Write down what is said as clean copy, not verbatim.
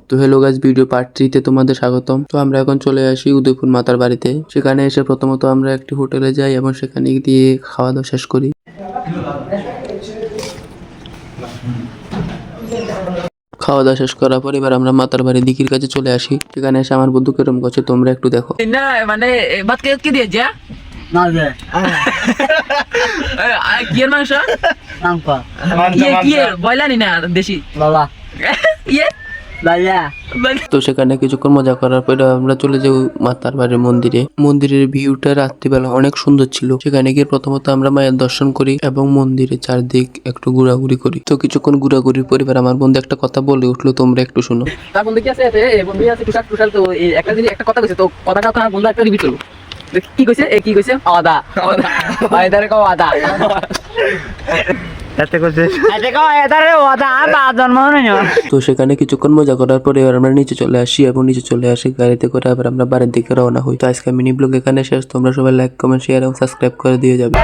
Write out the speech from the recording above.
তো hello guys, video part 3 তে তোমাদের স্বাগতম। তো আমরা এখন চলে আসি উদয়পুর মাতার বাড়িতে। সেখানে এসে প্রথমত আমরা একটি হোটেলে যাই এবং সেখানে গিয়ে খাওয়া দাওয়া শেষ করি। খাওয়া দাওয়া শেষ করার পর এবার আমরা মাতার বাড়ি দিকির কাছে চলে আসি। সেখানে এসে আমার বন্ধু কেরম করছে তোমরা একটু দেখো। না মানে ভাত কি দিয়েছে না রে কি এর মাংস নামপা কি বয়লানি না দেশি বাবা ইয়ে লাইয়া তো সেখানে কিছুক্ষণ মজা করার পরে আমরা চলে যাই মাতার বাড়ির মন্দিরে। মন্দিরের ভিউটা রাত্রিবেলা অনেক সুন্দর ছিল। সেখানে গিয়ে প্রথমত আমরা মায়ের দর্শন করি এবং মন্দিরের চারদিক একটু ঘোরাঘুরি করি। তো কিছুক্ষণ ঘোরাঘুরির পর এবার আমার বন্ধু একটা কথা বলে উঠলো, তোমরা একটু শোনো। তার বন্ধু কি আছে বন্ধু আছে টুশাল তো একটা জিনিস একটা কথা কইছে তো কথাটা তো আমার বন্ধু একটা রিপিট করলো। কি কইছে আদা আদারে কও আদা এতে কইছে এতে কও এদারে ওদা বা জন্ম হয়নি। তো সেখানে কিছুক্ষণ মজা করার পরে এবার আমরা নিচে চলে আসি এবং নিচে চলে আসি গাড়িতে করে আবার আমরা বাড়ির দিকে রওনা হই। তো আজকে মিনি ব্লগ এখানে শেষ। তোমরা সবাই লাইক কমেন্ট শেয়ার এবং সাবস্ক্রাইব করে দিয়ে যাবে।